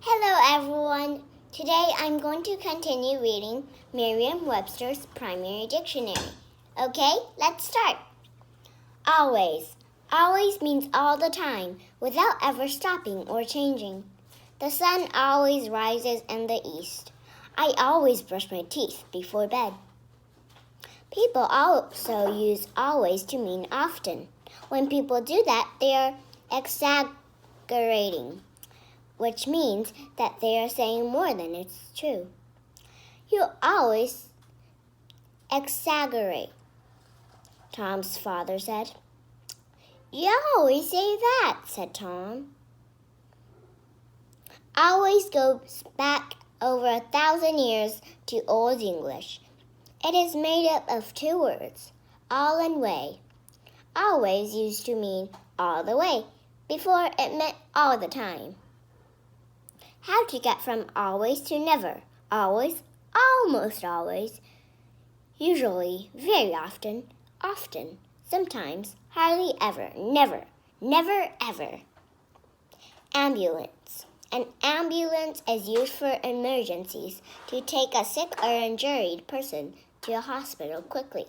Hello everyone! Today I'm going to continue reading Merriam-Webster's Primary Dictionary. Okay, let's start. Always. Always means all the time, without ever stopping or changing. The sun always rises in the east. I always brush my teeth before bed. People also use always to mean often. When people do that, they are exaggerating, which means that they are saying more than it's true. You always exaggerate, Tom's father said. You always say that, said Tom. Always goes back over 1,000 years to Old English. It is made up of two words, all and way. Always used to mean all the way, before it meant all the time. How to get from always to never, always, almost always, usually, very often, often, sometimes, hardly ever, never, never ever. Ambulance. An ambulance is used for emergencies to take a sick or injured person to a hospital quickly.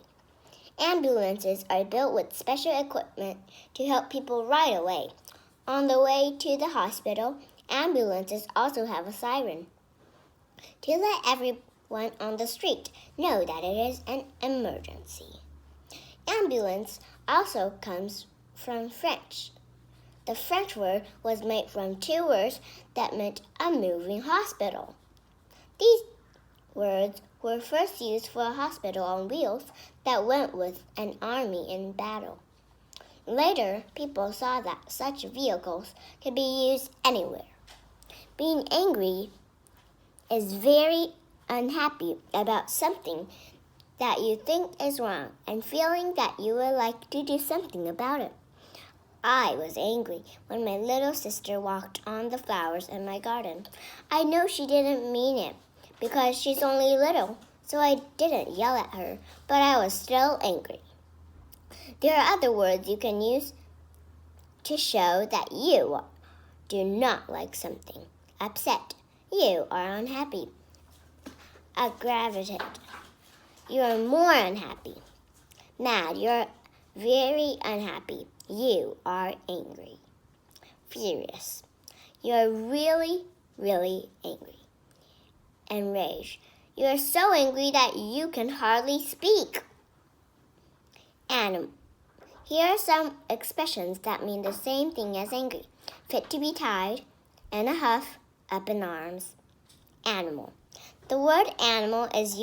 Ambulances are built with special equipment to help people right away. On the way to the hospital, ambulances also have a siren to let everyone on the street know that it is an emergency. Ambulance also comes from French. The French word was made from two words that meant a moving hospital. These words were first used for a hospital on wheels that went with an army in battle. Later, people saw that such vehicles could be used anywhere. Being angry is very unhappy about something that you think is wrong and feeling that you would like to do something about it. I was angry when my little sister walked on the flowers in my garden. I know she didn't mean it because she's only little, so I didn't yell at her, but I was still angry. There are other words you can use to show that you do not like something. Upset. You are unhappy. Aggravated. You are more unhappy. Mad. You're very unhappy. You are angry. Furious. You're really, really angry. Enraged. You are so angry that you can hardly speak. Animal. Here are some expressions that mean the same thing as angry. Fit to be tied, in a huff, up in arms. Animal. The word animal is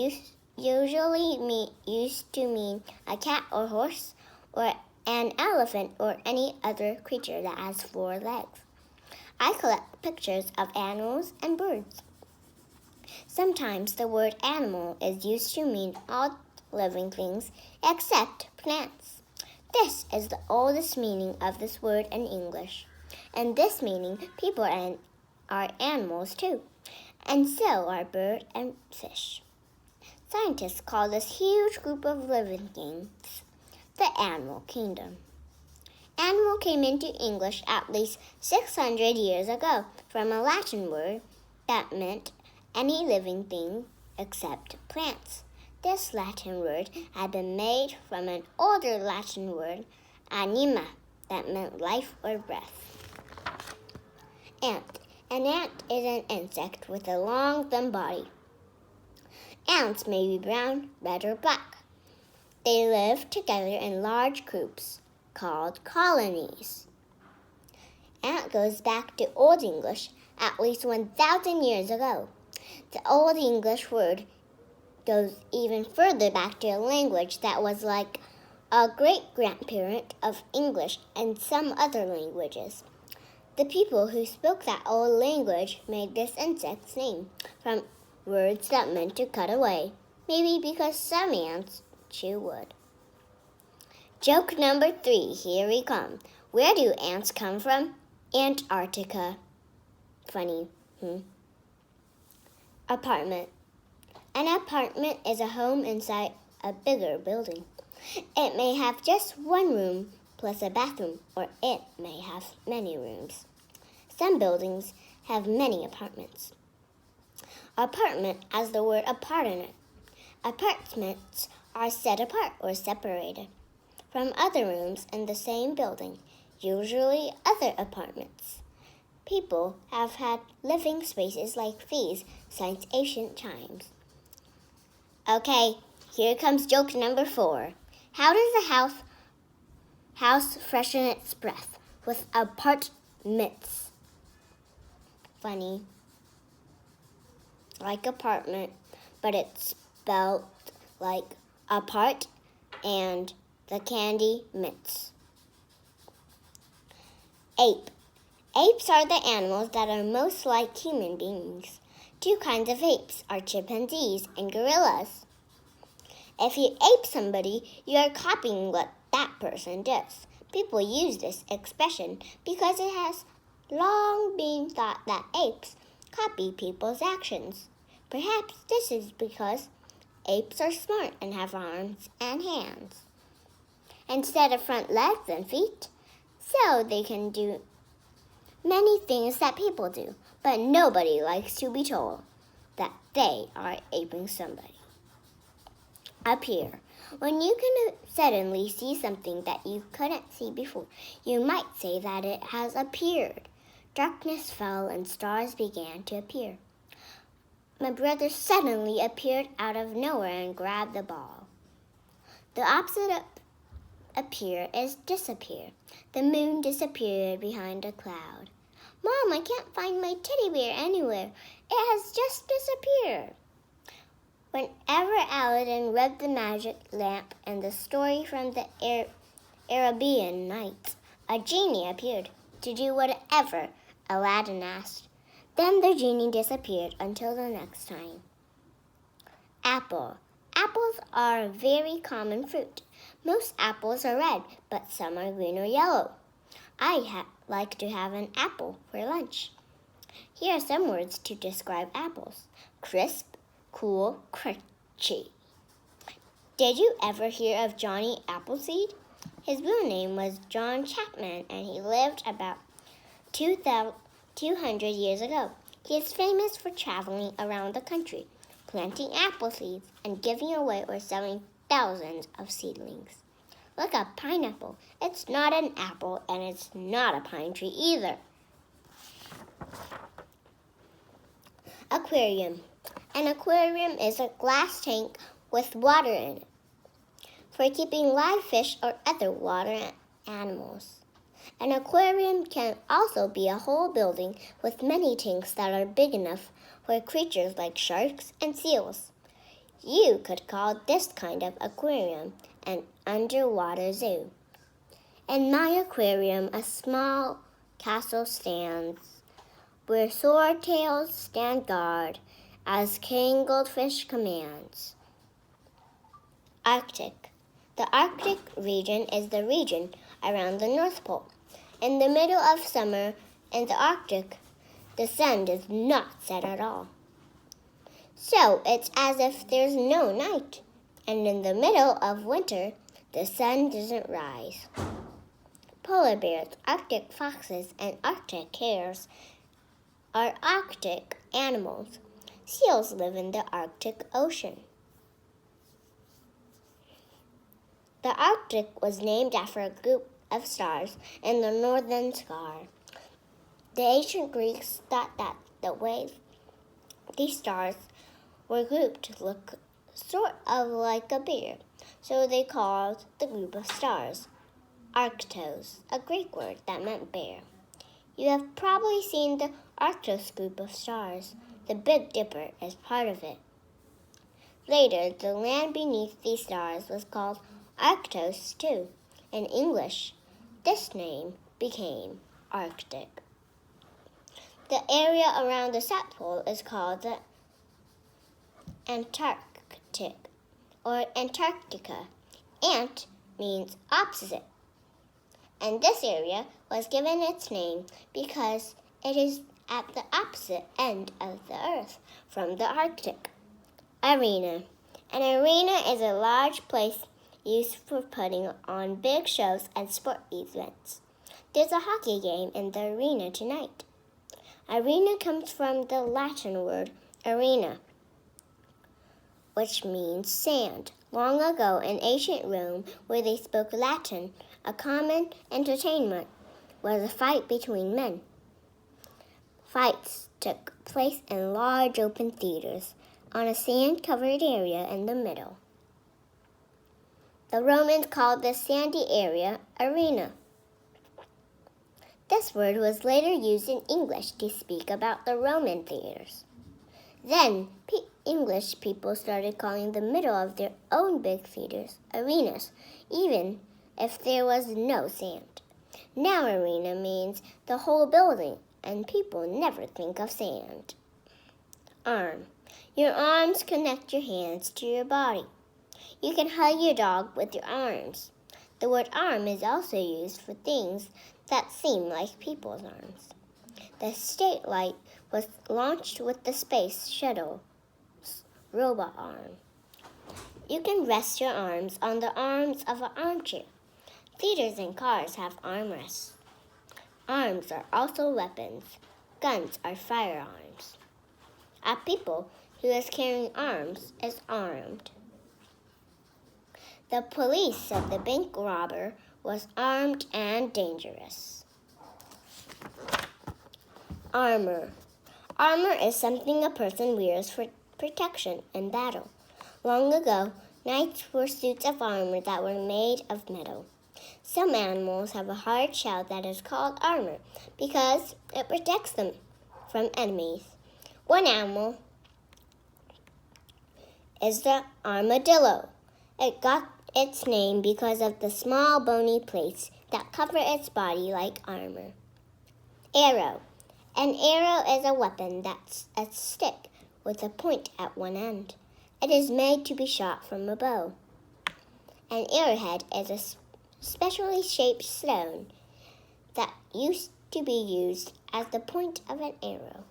usually used to mean a cat or horse or an elephant or any other creature that has 4 legs. I collect pictures of animals and birds. Sometimes the word animal is used to mean all living things except plants. This is the oldest meaning of this word in English. In this meaning, people are animals too, and so are birds and fish. Scientists call this huge group of living things the animal kingdom. Animal came into English at least 600 years ago from a Latin word that meant any living thing except plants. This Latin word had been made from an older Latin word, anima, that meant life or breath. Ant. An ant is an insect with a long, thin body. Ants may be brown, red, or black. They live together in large groups called colonies. Ant goes back to Old English at least 1,000 years ago. The Old English word goes even further back to a language that was like a great-grandparent of English and some other languages. The people who spoke that old language made this insect's name from words that meant to cut away, maybe because some ants chew wood. Joke number 3, here we come. Where do ants come from? Antarctica. Funny, Apartment. An apartment is a home inside a bigger building. It may have just one room plus a bathroom, or it may have many rooms. Some buildings have many apartments. Apartment has the word apart in it. Apartments are set apart or separated from other rooms in the same building, usually other apartments. People have had living spaces like these since ancient times. Okay, here comes joke number 4. How does a house freshen its breath? With apartments. Funny. Like apartment, but it's spelled like apart and the candy mitts. Ape. Apes are the animals that are most like human beings. 2 kinds of apes are chimpanzees and gorillas. If you ape somebody, you are copying what that person does. People use this expression because it has long been thought that apes copy people's actions. Perhaps this is because apes are smart and have arms and hands instead of front legs and feet, so they can do many things that people do, but nobody likes to be told that they are aping somebody. Appear. When you can suddenly see something that you couldn't see before, you might say that it has appeared. Darkness fell and stars began to appear. My brother suddenly appeared out of nowhere and grabbed the ball. The opposite of appear is disappear. The moon disappeared behind a cloud. Mom, I can't find my teddy bear anywhere. It has just disappeared. Whenever Aladdin rubbed the magic lamp in the story from the Arabian Nights, a genie appeared to do whatever Aladdin asked. Then the genie disappeared until the next time. Apple. Apples are a very common fruit. Most apples are red, but some are green or yellow. I like to have an apple for lunch. Here are some words to describe apples. Crisp, cool, crunchy. Did you ever hear of Johnny Appleseed? His real name was John Chapman, and he lived about 200 years ago. He is famous for traveling around the country, planting apple seeds and giving away or selling thousands of seedlings. Look at pineapple. It's not an apple, and it's not a pine tree either. Aquarium. An aquarium is a glass tank with water in it for keeping live fish or other water animals. An aquarium can also be a whole building with many tanks that are big enough for creatures like sharks and seals. You could call this kind of aquarium an underwater zoo. In my aquarium, a small castle stands where swordtails stand guard as king goldfish commands. Arctic. The Arctic region is the region around the North Pole. In the middle of summer in the Arctic, the sun does not set at all. So it's as if there's no night. And in the middle of winter, the sun doesn't rise. Polar bears, Arctic foxes, and Arctic hares are Arctic animals. Seals live in the Arctic Ocean. The Arctic was named after a group of stars in the northern sky. The ancient Greeks thought that the way these stars were grouped looked sort of like a bear, so they called the group of stars Arctos, a Greek word that meant bear. You have probably seen the Arctos group of stars. The Big Dipper is part of it. Later, the land beneath these stars was called Arctos too. In English, this name became Arctic. The area around the South Pole is called the Antarctic or Antarctica. Ant means opposite. And this area was given its name because it is at the opposite end of the Earth from the Arctic. Arena. An arena is a large place used for putting on big shows and sport events. There's a hockey game in the arena tonight. Arena comes from the Latin word arena, which means sand. Long ago in ancient Rome, where they spoke Latin, a common entertainment was a fight between men. Fights took place in large open theaters on a sand-covered area in the middle. The Romans called this sandy area arena. This word was later used in English to speak about the Roman theaters. Then, English people started calling the middle of their own big theaters arenas, even if there was no sand. Now arena means the whole building, and people never think of sand. Arm. Your arms connect your hands to your body. You can hug your dog with your arms. The word arm is also used for things that seem like people's arms. The Starlight was launched with the space shuttle's robot arm. You can rest your arms on the arms of an armchair. Theaters and cars have armrests. Arms are also weapons. Guns are firearms. A people who is carrying arms is armed. The police said the bank robber was armed and dangerous. Armor. Armor is something a person wears for protection in battle. Long ago, knights wore suits of armor that were made of metal. Some animals have a hard shell that is called armor because it protects them from enemies. One animal is the armadillo. It got its name because of the small bony plates that cover its body like armor. Arrow. An arrow is a weapon that's a stick with a point at one end. It is made to be shot from a bow. An arrowhead is a specially shaped stone that used to be used as the point of an arrow.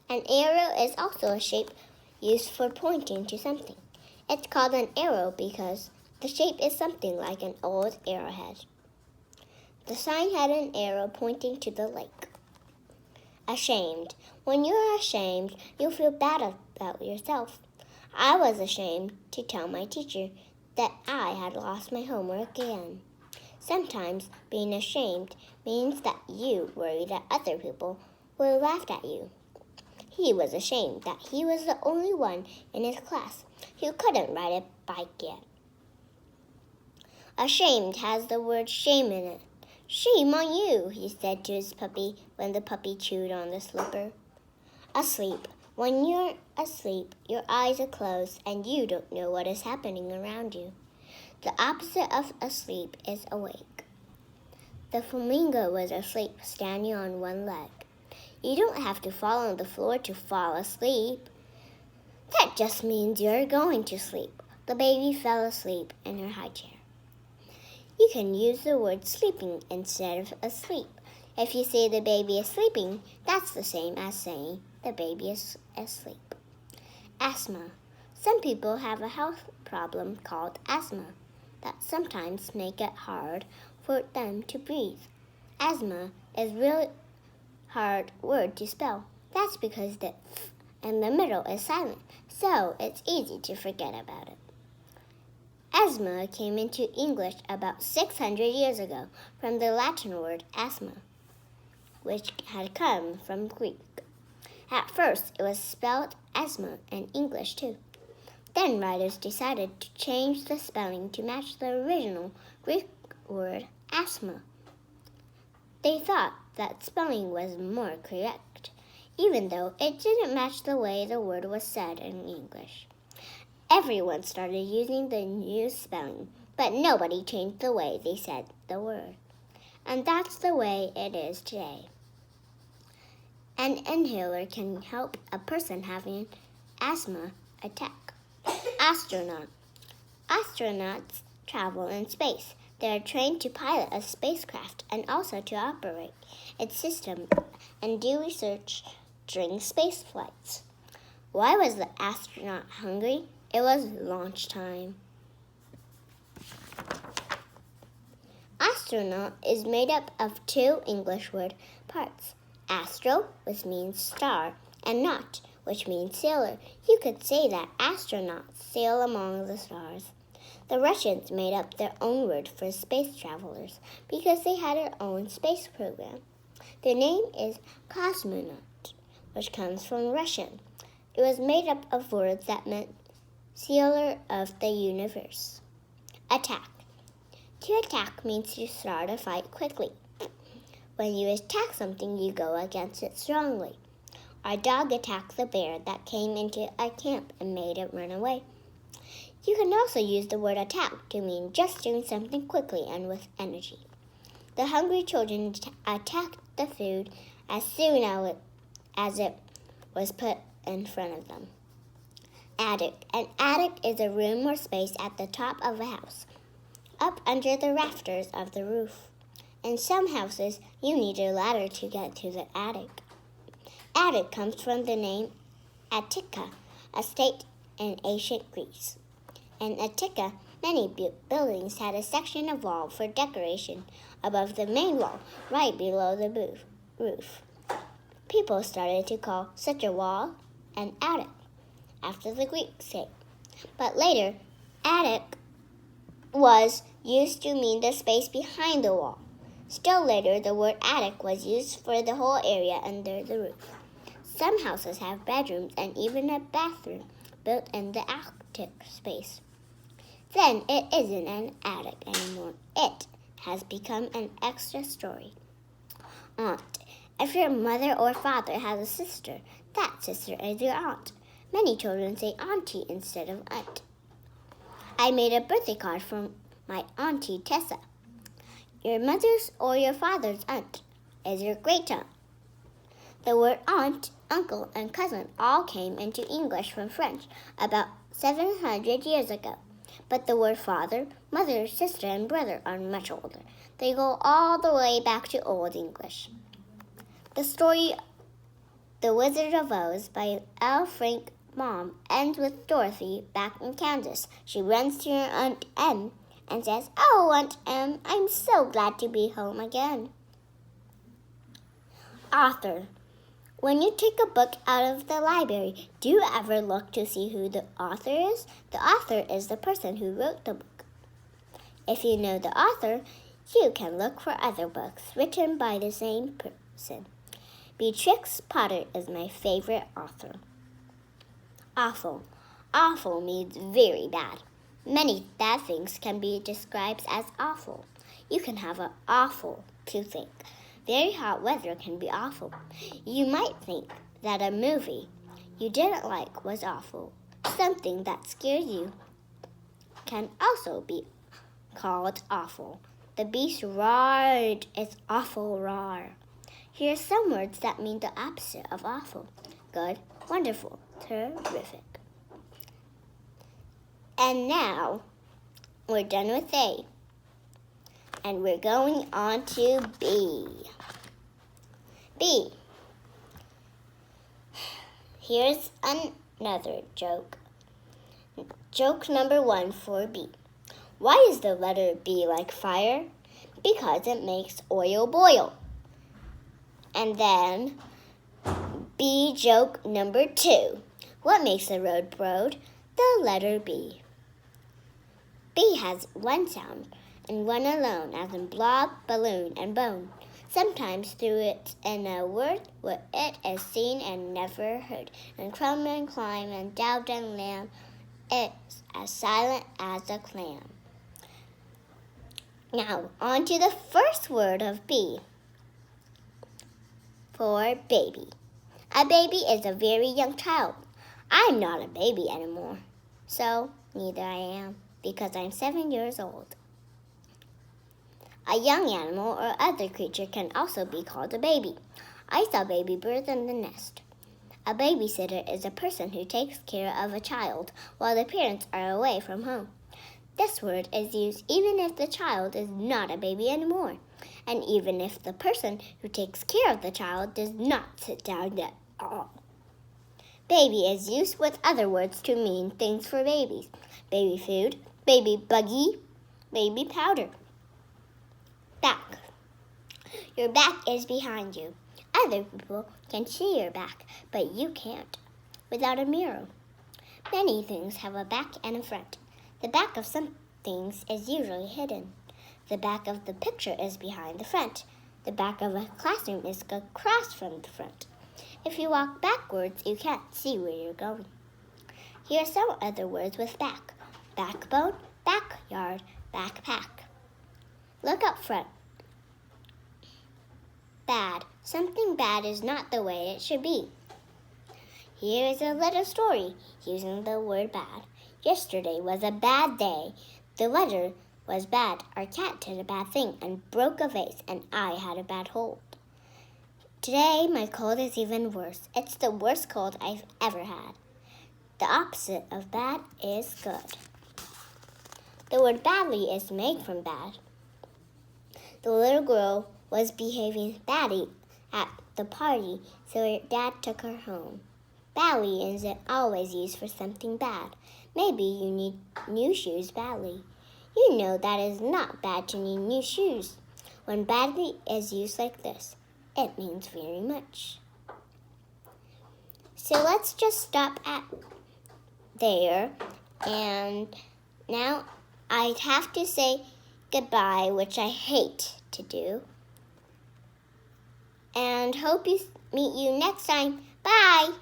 An arrow is also a shape used for pointing to something. It's called an arrow because the shape is something like an old arrowhead. The sign had an arrow pointing to the lake. Ashamed. When you're ashamed, you'll feel bad about yourself. I was ashamed to tell my teacher that I had lost my homework again. Sometimes being ashamed means that you worry that other people will laugh at you. He was ashamed that he was the only one in his class who couldn't ride a bike yet. Ashamed has the word shame in it. Shame on you, he said to his puppy when the puppy chewed on the slipper. Asleep. When you're asleep, your eyes are closed and you don't know what is happening around you. The opposite of asleep is awake. The flamingo was asleep, standing on one leg. You don't have to fall on the floor to fall asleep. That just means you're going to sleep. The baby fell asleep in her high chair. You can use the word sleeping instead of asleep. If you say the baby is sleeping, that's the same as saying the baby is asleep. Asthma. Some people have a health problem called asthma that sometimes make it hard for them to breathe. Asthma is a really hard word to spell. That's because the th in the middle is silent, so it's easy to forget about it. Asthma came into English about 600 years ago from the Latin word asthma, which had come from Greek. At first, it was spelled asthma in English too. Then writers decided to change the spelling to match the original Greek word asthma. They thought that spelling was more correct, even though it didn't match the way the word was said in English. Everyone started using the new spelling, but nobody changed the way they said the word. And that's the way it is today. An inhaler can help a person having asthma attack. Astronaut. Astronauts travel in space. They are trained to pilot a spacecraft and also to operate its system and do research during space flights. Why was the astronaut hungry? It was launch time. Astronaut is made up of two English word parts, Astro, which means star, and naut, which means sailor. You could say that astronauts sail among the stars. The Russians made up their own word for space travelers because they had their own space program. Their name is cosmonaut, which comes from Russian. It was made up of words that meant sealer of the universe. Attack. To attack means to start a fight quickly. When you attack something, you go against it strongly. Our dog attacked the bear that came into our camp and made it run away. You can also use the word attack to mean just doing something quickly and with energy. The hungry children attacked the food as soon as it was put in front of them. Attic. An attic is a room or space at the top of a house, up under the rafters of the roof. In some houses, you need a ladder to get to the attic. Attic comes from the name Attica, a state in ancient Greece. In Attica, many buildings had a section of wall for decoration above the main wall, right below the roof. People started to call such a wall an attic, after the Greeks say. But later, attic was used to mean the space behind the wall. Still later, the word attic was used for the whole area under the roof. Some houses have bedrooms and even a bathroom built in the attic space. Then it isn't an attic anymore. It has become an extra story. Aunt. If your mother or father has a sister, that sister is your aunt. Many children say auntie instead of aunt. I made a birthday card for my auntie Tessa. Your mother's or your father's aunt is your great aunt. The word aunt, uncle, and cousin all came into English from French about 700 years ago. But the word father, mother, sister, and brother are much older. They go all the way back to Old English. The story The Wizard of Oz by L. Frank Baum ends with Dorothy back in Kansas. She runs to her Aunt Em and says, "Oh, Aunt Em, I'm so glad to be home again." Author. When you take a book out of the library, do you ever look to see who the author is? The author is the person who wrote the book. If you know the author, you can look for other books written by the same person. Beatrix Potter is my favorite author. Awful. Awful means very bad. Many bad things can be described as awful. You can have an awful toothache. Very hot weather can be awful. You might think that a movie you didn't like was awful. Something that scared you can also be called awful. The beast roared its awful roar. Here are some words that mean the opposite of awful. Good, wonderful, terrific. And now, we're done with A. And we're going on to B. B. Here's another joke. Joke number 1 for B. Why is the letter B like fire? Because it makes oil boil. And then B joke number 2. What makes a road broad? The letter B. B has one sound and one alone, as in blob, balloon, and bone. Sometimes through it in a word where it is seen and never heard, and crumb and climb and doubt and lamb, it's as silent as a clam. Now, on to the first word of B. For baby. A baby is a very young child. I'm not a baby anymore. So, neither I am, because I'm 7 years old. A young animal or other creature can also be called a baby. I saw baby birds in the nest. A babysitter is a person who takes care of a child while the parents are away from home. This word is used even if the child is not a baby anymore, and even if the person who takes care of the child does not sit down at all. Baby is used with other words to mean things for babies. Baby food, baby buggy, baby powder. Back. Your back is behind you. Other people can see your back, but you can't without a mirror. Many things have a back and a front. The back of some things is usually hidden. The back of the picture is behind the front. The back of a classroom is across from the front. If you walk backwards, you can't see where you're going. Here are some other words with back. Backbone, backyard, backpack. Look up front. Bad. Something bad is not the way it should be. Here is a little story using the word bad. Yesterday was a bad day. The weather was bad. Our cat did a bad thing and broke a vase, and I had a bad cold. Today, my cold is even worse. It's the worst cold I've ever had. The opposite of bad is good. The word badly is made from bad. The little girl was behaving badly at the party, so her dad took her home. Badly isn't always used for something bad. Maybe you need new shoes badly. You know that it is not bad to need new shoes. When badly is used like this, it means very much. So let's just stop at there. And now I'd have to say goodbye, which I hate to do. And hope you meet you next time. Bye!